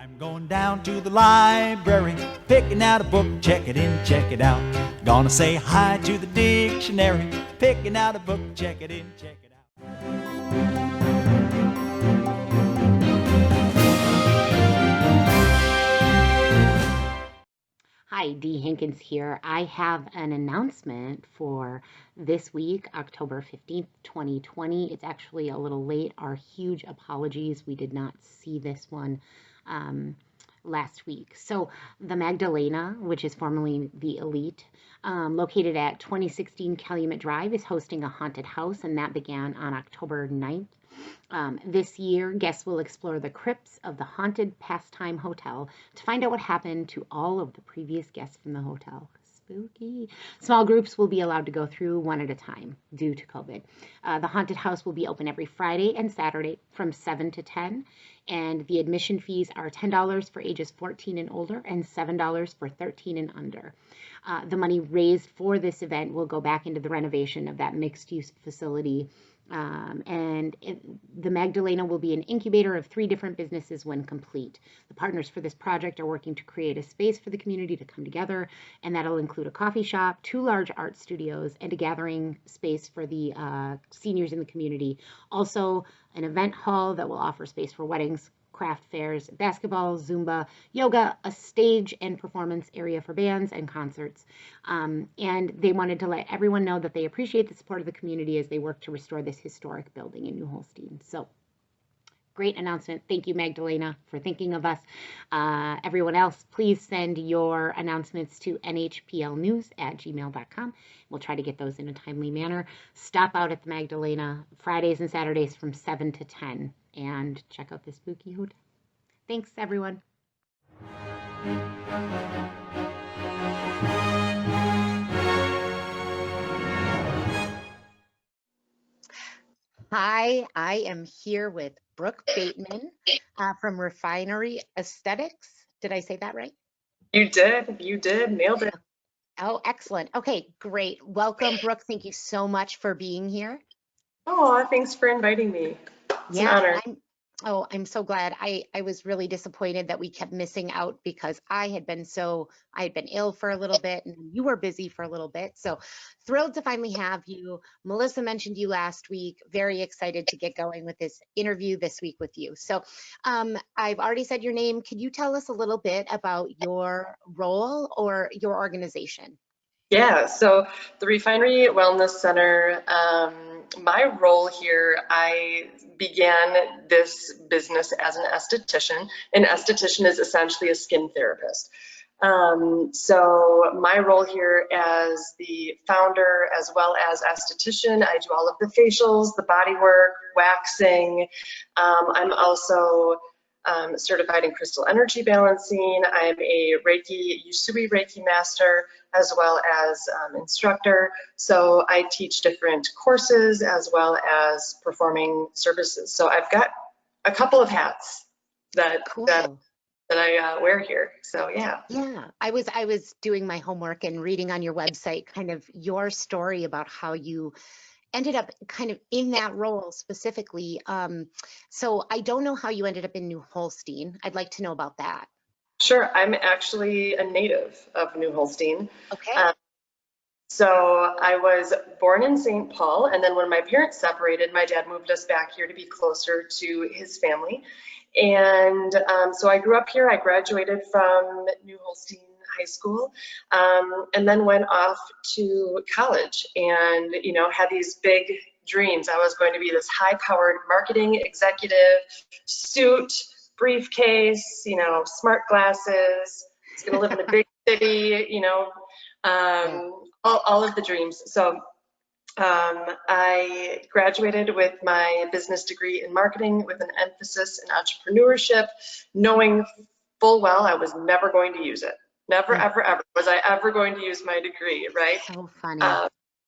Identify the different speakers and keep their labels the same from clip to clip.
Speaker 1: I'm going down to the library, picking out a book, check it in, check it out. Gonna say hi to the dictionary, picking out a book, check it in, check it out.
Speaker 2: Hi, Dee Hankins here. I have an announcement for this week, October 15th, 2020. It's actually a little late. Our huge apologies. We did not see this one last week. So the Magdalena, which is formerly the Elite, located at 2016 Calumet Drive, is hosting a haunted house, and that began on October 9th. This year, guests will explore the crypts of the haunted Pastime Hotel to find out what happened to all of the previous guests from the hotel. Spooky. Small groups will be allowed to go through one at a time due to COVID. The haunted house will be open every Friday and Saturday from 7 to 10, and the admission fees are $10 for ages 14 and older and $7 for 13 and under. The money raised for this event will go back into the renovation of that mixed-use facility. The Magdalena will be an incubator of 3 different businesses when complete. The partners for this project are working to create a space for the community to come together, and that'll include a coffee shop, 2 large art studios, and a gathering space for the seniors in the community. Also, an event hall that will offer space for weddings, craft fairs, basketball, Zumba, yoga, a stage and performance area for bands and concerts. And they wanted to let everyone know that they appreciate the support of the community as they work to restore this historic building in New Holstein. So great announcement. Thank you, Magdalena, for thinking of us. Everyone else, please send your announcements to nhplnews@gmail.com. We'll try to get those in a timely manner. Stop out at the Magdalena Fridays and Saturdays from 7 to 10 and check out the spooky hotel. Thanks, everyone. Hi, I am here with Brooke Bateman from Refinery Esthetics. Did I say that right?
Speaker 3: You did, nailed it.
Speaker 2: Oh, excellent. Okay, great. Welcome, Brooke. Thank you so much for being here.
Speaker 3: Oh, thanks for inviting me. It's an honor.
Speaker 2: I'm so glad. I was really disappointed that we kept missing out because I had been ill for a little bit and you were busy for a little bit. So thrilled to finally have you. Melissa mentioned you last week. Very excited to get going with this interview this week with you. So I've already said your name. Could you tell us a little bit about your role or your organization?
Speaker 3: Yeah, so the Refinery Wellness Center, my role here, I began this business as an esthetician. An esthetician is essentially a skin therapist. So my role here as the founder as well as esthetician, I do all of the facials, the body work, waxing. I'm also certified in crystal energy balancing. I'm a Usui Reiki master as well as instructor. So I teach different courses as well as performing services. So I've got a couple of hats that
Speaker 2: Cool.
Speaker 3: that I wear here. So yeah.
Speaker 2: Yeah, I was doing my homework and reading on your website kind of your story about how you ended up kind of in that role specifically. So I don't know how you ended up in New Holstein. I'd like to know about that.
Speaker 3: Sure, I'm actually a native of New Holstein.
Speaker 2: Okay.
Speaker 3: So I was born in St. Paul, and then when my parents separated, my dad moved us back here to be closer to his family. And so I grew up here. I graduated from New Holstein High School, and then went off to college and, had these big dreams. I was going to be this high-powered marketing executive, suit, briefcase, smart glasses. I was going to live in a big city, all of the dreams. So I graduated with my business degree in marketing with an emphasis in entrepreneurship, knowing full well I was never going to use it. Never, ever, ever was I ever going to use my degree, right?
Speaker 2: So funny.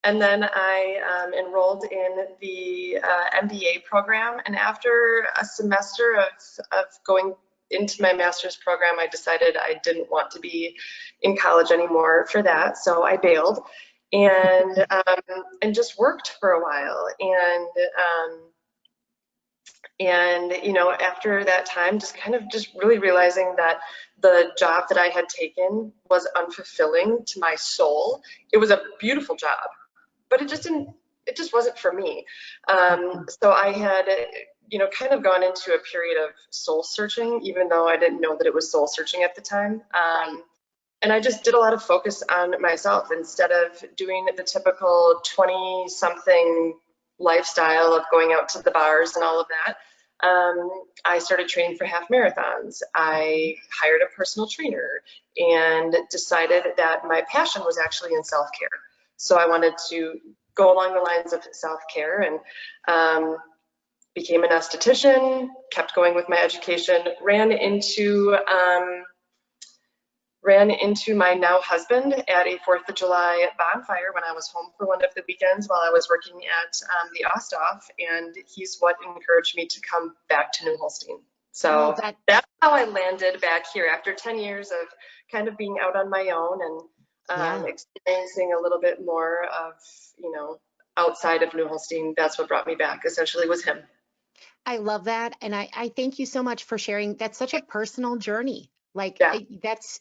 Speaker 3: And then I enrolled in the MBA program, and after a semester of going into my master's program, I decided I didn't want to be in college anymore for that, so I bailed and just worked for a while. And And, after that time, just kind of just really realizing that the job that I had taken was unfulfilling to my soul. It was a beautiful job, but it just wasn't for me. So I had, kind of gone into a period of soul searching, even though I didn't know that it was soul searching at the time.
Speaker 2: Right.
Speaker 3: And I just did a lot of focus on myself instead of doing the typical 20 something lifestyle of going out to the bars and all of that. I started training for half marathons. I hired a personal trainer and decided that my passion was actually in self care. So I wanted to go along the lines of self care and became an esthetician, kept going with my education, ran into my now husband at a 4th of July bonfire when I was home for one of the weekends while I was working at the Ostoff, and he's what encouraged me to come back to New Holstein.
Speaker 2: Oh,
Speaker 3: So that's how I landed back here after 10 years of kind of being out on my own and
Speaker 2: yeah.
Speaker 3: experiencing a little bit more of, outside of New Holstein. That's what brought me back, essentially, was him.
Speaker 2: I love that. And I thank you so much for sharing. That's such a personal journey. Like
Speaker 3: Yeah.
Speaker 2: that's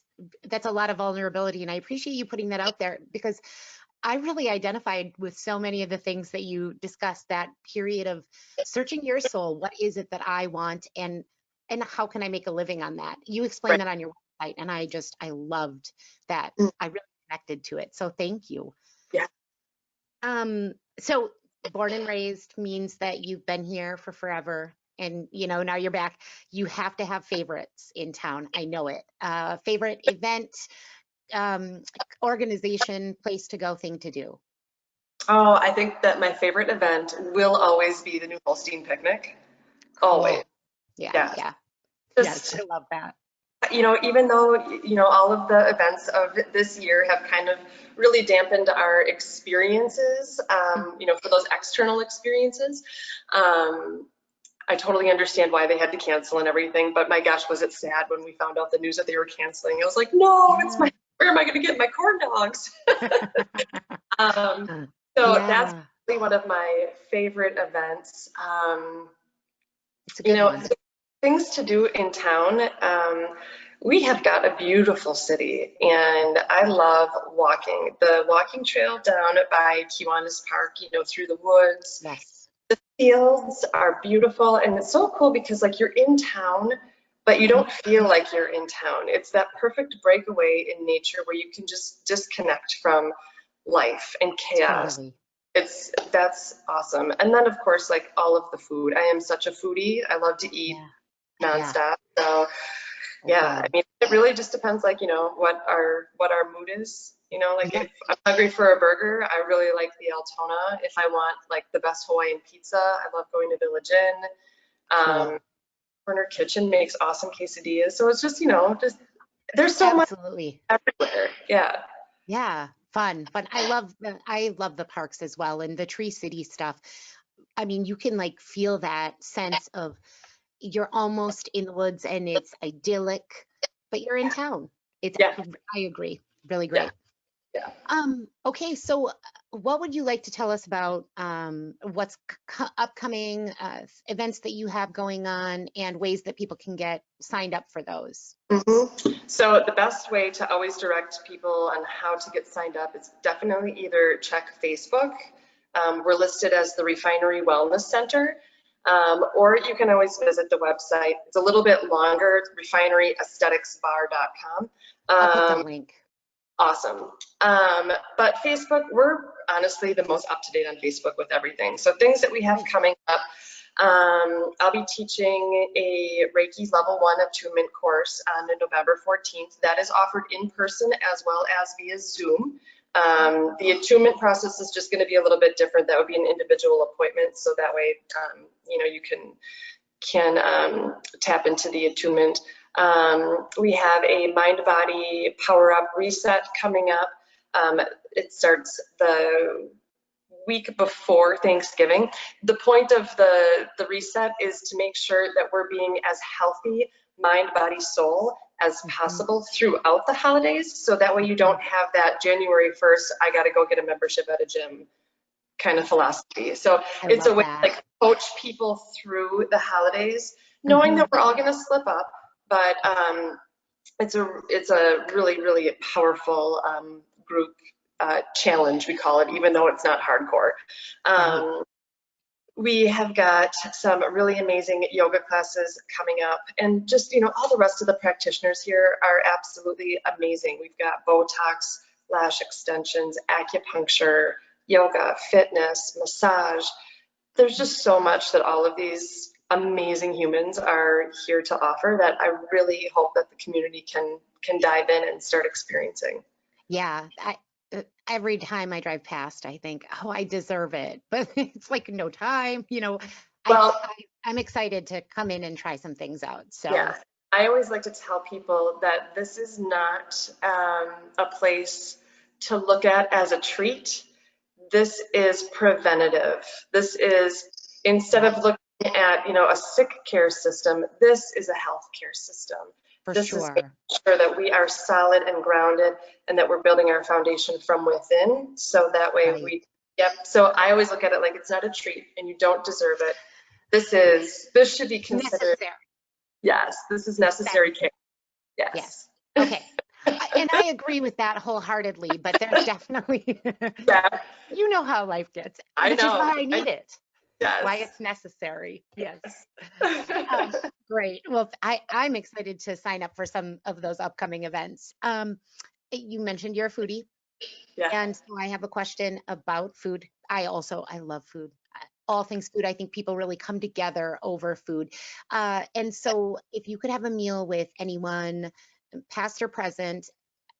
Speaker 2: a lot of vulnerability. And I appreciate you putting that out there because I really identified with so many of the things that you discussed, that period of searching your soul. What is it that I want? And how can I make a living on that? You explained
Speaker 3: Right.
Speaker 2: that on your website. And I loved that.
Speaker 3: Mm.
Speaker 2: I really connected to it. So thank you.
Speaker 3: Yeah.
Speaker 2: So born and raised means that you've been here for forever, and now you're back. You have to have favorites in town. I know it. Favorite event, um, organization, place to go, thing to do.
Speaker 3: Oh, I think that my favorite event will always be the New Holstein picnic. Always.
Speaker 2: Cool. Yeah,
Speaker 3: Yeah.
Speaker 2: yeah. Yes,
Speaker 3: Just,
Speaker 2: I love that.
Speaker 3: even though, all of the events of this year have kind of really dampened our experiences, for those external experiences, I totally understand why they had to cancel and everything, but my gosh, was it sad when we found out the news that they were canceling. I was like, no,
Speaker 2: Yeah.
Speaker 3: where am I going to get my corn dogs? Um, so that's
Speaker 2: Yeah,
Speaker 3: really one of my favorite events.
Speaker 2: it's a
Speaker 3: You
Speaker 2: good
Speaker 3: know,
Speaker 2: one.
Speaker 3: things to do in town. We have got a beautiful city, and I love walking. The walking trail down by Kiwanis Park, through the woods.
Speaker 2: Yes,
Speaker 3: Fields are beautiful, and it's so cool because, like, you're in town, but you don't feel like you're in town. It's that perfect breakaway in nature where you can just disconnect from life and chaos.
Speaker 2: totally.
Speaker 3: That's awesome. And then, of course, like, all of the food. I am such a foodie. I love to eat
Speaker 2: Yeah, yeah,
Speaker 3: nonstop. So
Speaker 2: so
Speaker 3: yeah, I
Speaker 2: good.
Speaker 3: mean, it really just depends, like, what our mood is. Like,
Speaker 2: Yeah,
Speaker 3: if I'm hungry for a burger, I really like the Altona. If I want, like, the best Hawaiian pizza, I love going to Village Inn.
Speaker 2: cool.
Speaker 3: Corner Kitchen makes awesome quesadillas. So it's just, just there's so much
Speaker 2: Absolutely.
Speaker 3: everywhere. Yeah.
Speaker 2: Yeah, fun. But I love the parks as well and the Tree City stuff. I mean, you can like feel that sense of you're almost in the woods and it's idyllic, but you're in town. It's
Speaker 3: Yeah.
Speaker 2: I agree. Really
Speaker 3: Yeah.
Speaker 2: great.
Speaker 3: Yeah.
Speaker 2: Okay, so what would you like to tell us about what's upcoming events that you have going on and ways that people can get signed up for those?
Speaker 3: So the best way to always direct people on how to get signed up is definitely either check Facebook. We're listed as the Refinery Wellness Center, or you can always visit the website. It's a little bit longer. It's refineryaestheticsbar.com.
Speaker 2: I'll put the
Speaker 3: Um,
Speaker 2: link.
Speaker 3: Awesome. But Facebook, we're honestly the most up to date on Facebook with everything. So things that we have
Speaker 2: Great.
Speaker 3: coming up, I'll be teaching a Reiki Level 1 Attunement course on November 14th. That is offered in person as well as via Zoom. The attunement process is just going to be a little bit different. That would be an individual appointment, so that way, you can tap into the attunement. We have a mind body power up reset coming up. It starts the week before Thanksgiving. The point of the reset is to make sure that we're being as healthy mind, body, soul as
Speaker 2: Mhm.
Speaker 3: possible throughout the holidays. So that way you don't have that January 1st, I got to go get a membership at a gym kind of philosophy. So
Speaker 2: I
Speaker 3: it's a
Speaker 2: love
Speaker 3: way to
Speaker 2: that.
Speaker 3: like coach people through the holidays, knowing
Speaker 2: Hmm.
Speaker 3: that we're all going to slip up, but it's a really really powerful group challenge, we call it, even though it's not hardcore.
Speaker 2: Right.
Speaker 3: We have got some really amazing yoga classes coming up, and just, all the rest of the practitioners here are absolutely amazing. We've got Botox, lash extensions, acupuncture, yoga, fitness, massage. There's just so much that all of these amazing humans are here to offer that I really hope that the community can dive in and start experiencing.
Speaker 2: Yeah. Every time I drive past, I think, oh, I deserve it. But it's like no time, I,
Speaker 3: Well,
Speaker 2: I'm excited to come in and try some things out. So
Speaker 3: yeah, I always like to tell people that this is not a place to look at as a treat. This is preventative. This is, instead
Speaker 2: yeah,
Speaker 3: of looking at, a sick care system, this is a health care system.
Speaker 2: for
Speaker 3: This is
Speaker 2: sure.
Speaker 3: making sure that we are solid and grounded and that we're building our foundation from within. So that way
Speaker 2: Right.
Speaker 3: yep. So I always look at it like it's not a treat and you don't deserve it. This should be
Speaker 2: It's
Speaker 3: considered,
Speaker 2: necessary.
Speaker 3: yes, this is
Speaker 2: That's
Speaker 3: necessary care.
Speaker 2: yes.
Speaker 3: Yes.
Speaker 2: Okay. And I agree with that wholeheartedly, but there's definitely,
Speaker 3: Yeah,
Speaker 2: you know how life gets,
Speaker 3: I
Speaker 2: which is
Speaker 3: know.
Speaker 2: why I need it, why
Speaker 3: Yes.
Speaker 2: it's necessary. Yes.
Speaker 3: Yes.
Speaker 2: Great. Well, I'm excited to sign up for some of those upcoming events. You mentioned you're a foodie,
Speaker 3: Yeah.
Speaker 2: and so I have a question about food. I love food. All things food. I think people really come together over food. And so if you could have a meal with anyone, past or present,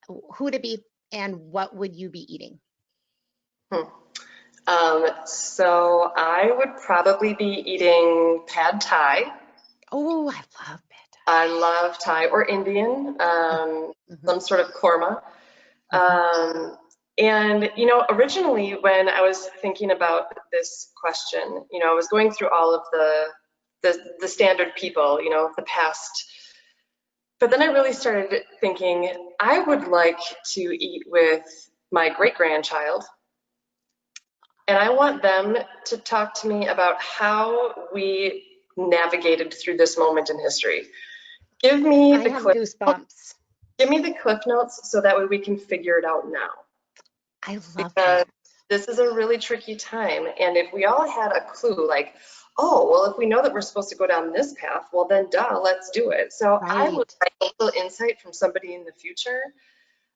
Speaker 2: who would it be and what would you be eating?
Speaker 3: Hmm. So I would probably be eating pad thai.
Speaker 2: Oh, I love it.
Speaker 3: I love Thai or Indian,
Speaker 2: Hmm.
Speaker 3: some sort of korma.
Speaker 2: Hmm.
Speaker 3: Um, and, originally when I was thinking about this question, I was going through all of the standard people, the past. But then I really started thinking I would like to eat with my great grandchild, and I want them to talk to me about how we navigated through this moment in history. Give me
Speaker 2: I
Speaker 3: the
Speaker 2: have
Speaker 3: cliff,
Speaker 2: goosebumps.
Speaker 3: give me the cliff notes so that way we can figure it out now.
Speaker 2: I love
Speaker 3: Because
Speaker 2: that.
Speaker 3: this is a really tricky time. And if we all had a clue, like, oh, well, if we know that we're supposed to go down this path, well, then duh, let's do it. So I would
Speaker 2: Right.
Speaker 3: like a little insight from somebody in the future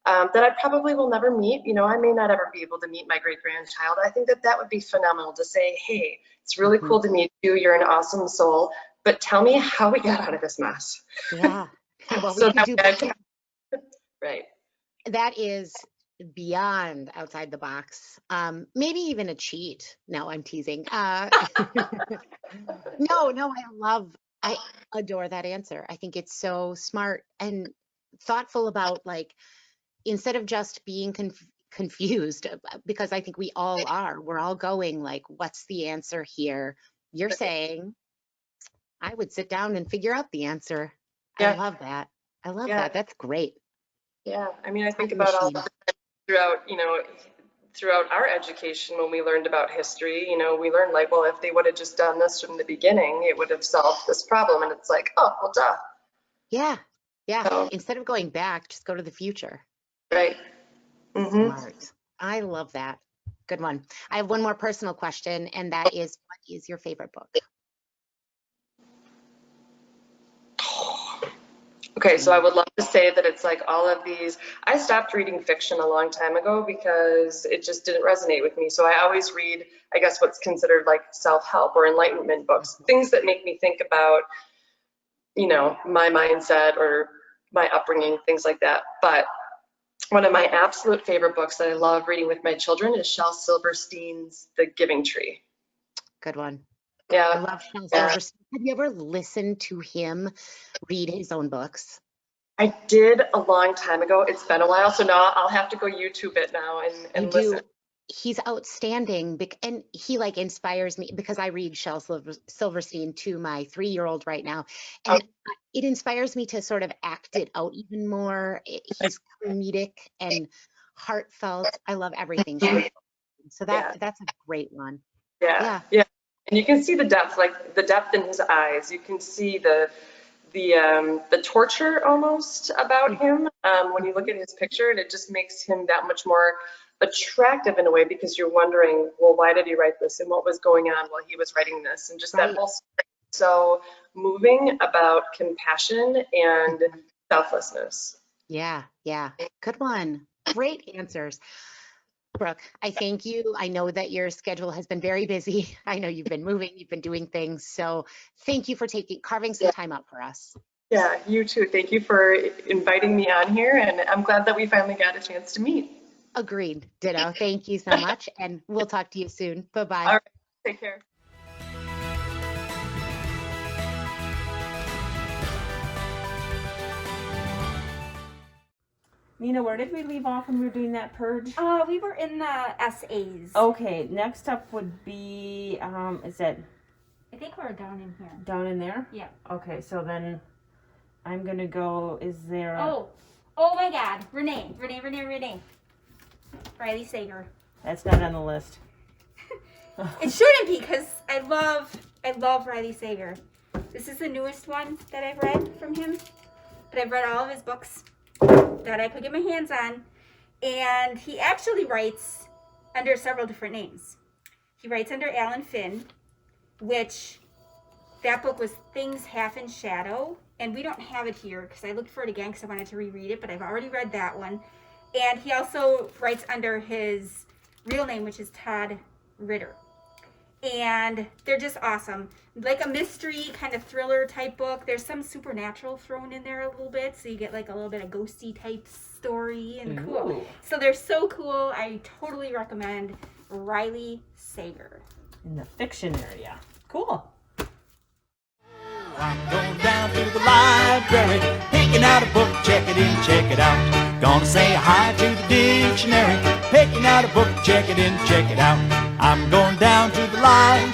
Speaker 3: that I probably will never meet. I may not ever be able to meet my great grandchild. I think that that would be phenomenal to say, hey, it's really
Speaker 2: Hmm.
Speaker 3: cool to meet you. You're an awesome soul. But tell me how we got out of this mess.
Speaker 2: Yeah. Well, we
Speaker 3: So
Speaker 2: could
Speaker 3: that
Speaker 2: do
Speaker 3: way I can, right.
Speaker 2: that is beyond outside the box. Maybe even a cheat. No, I'm teasing. No, I adore that answer. I think it's so smart and thoughtful about like instead of just being confused, because I think we all are. We're all going like, what's the answer here? You're saying I would sit down and figure out the answer. I
Speaker 3: Yeah,
Speaker 2: love that. I love
Speaker 3: yeah,
Speaker 2: that. That's great.
Speaker 3: yeah. I mean, I think
Speaker 2: Time
Speaker 3: about all
Speaker 2: machine.
Speaker 3: throughout, throughout our education when we learned about history, we learned like, well, if they would have just done this from the beginning, it would have solved this problem. And it's like, oh, well, duh.
Speaker 2: Yeah. Yeah.
Speaker 3: So,
Speaker 2: Instead of going back, just go to the future.
Speaker 3: right. Mm-hmm.
Speaker 2: Smart. I love that. Good one. I have one more personal question, and that is what is your favorite book?
Speaker 3: Okay, so I
Speaker 2: Mm.
Speaker 3: would love to say that it's like all of these. I stopped reading fiction a long time ago because it just didn't resonate with me. So I always read, I guess, what's considered like self-help or enlightenment books, things that make me think about, my mindset or my upbringing, things like that. But one of my absolute favorite books that I love reading with my children is Shel Silverstein's The Giving Tree.
Speaker 2: Good one. I
Speaker 3: Yeah,
Speaker 2: love Shel
Speaker 3: yeah.
Speaker 2: Silverstein. Have you ever listened to him read his own books?
Speaker 3: I did a long time ago. It's been a while, so now I'll have to go YouTube it now
Speaker 2: You
Speaker 3: and listen.
Speaker 2: do. He's outstanding, and he like inspires me because I read Silverstein to my 3-year-old right now,
Speaker 3: Oh,
Speaker 2: and it inspires me to sort of act it out even more. He's comedic and heartfelt. I love everything Shel. So
Speaker 3: Yeah.
Speaker 2: that's a great one.
Speaker 3: Yeah,
Speaker 2: Yeah,
Speaker 3: yeah. And you can see the depth, like the depth in his eyes. You can see the torture almost about him when you look at his picture, and it just makes him that much more attractive in a way because you're wondering, well, why did he write this and what was going on while he was writing this? And just that
Speaker 2: right.
Speaker 3: whole story is so moving about compassion and
Speaker 2: Mhm.
Speaker 3: selflessness.
Speaker 2: Yeah, yeah. Good one. Great answers. Brooke, I thank you. I know that your schedule has been very busy. I know you've been moving, you've been doing things. So thank you for carving some
Speaker 3: Yeah.
Speaker 2: time out for us.
Speaker 3: Yeah, you too. Thank you for inviting me on here, and I'm glad that we finally got a chance to meet.
Speaker 2: Agreed. Ditto. Thank you so much. And we'll talk to you soon. Bye-bye.
Speaker 3: All right, take care.
Speaker 4: Nina, where did we leave off when we were doing that purge?
Speaker 5: We were in the SAs.
Speaker 4: Okay, next up would be, is that
Speaker 5: I think we're down in here.
Speaker 4: down in there?
Speaker 5: Yeah.
Speaker 4: Okay, so then I'm gonna go, is there a,
Speaker 5: Oh my God, Renee. Riley Sager.
Speaker 4: that's not on the list.
Speaker 5: It shouldn't be because I love Riley Sager. This is the newest one that I've read from him, but I've read all of his books that I could get my hands on, and he actually writes under several different names. He writes under Alan Finn, which that book was Things Half in Shadow, and we don't have it here because I looked for it again because I wanted to reread it, but I've already read that one. And he also writes under his real name, which is Todd Ritter. And they're just awesome. Like a mystery kind of thriller type book. There's some supernatural thrown in there a little bit, so you get like a little bit of ghosty type story and cool.
Speaker 4: Ooh.
Speaker 5: So they're so cool. I totally recommend Riley Sager.
Speaker 4: In the fiction area. Cool.
Speaker 1: I'm going down to the library, picking out a book, check it in, check it out. Gonna say hi to the dictionary, picking out a book, check it in, check it out. I'm going down to the library.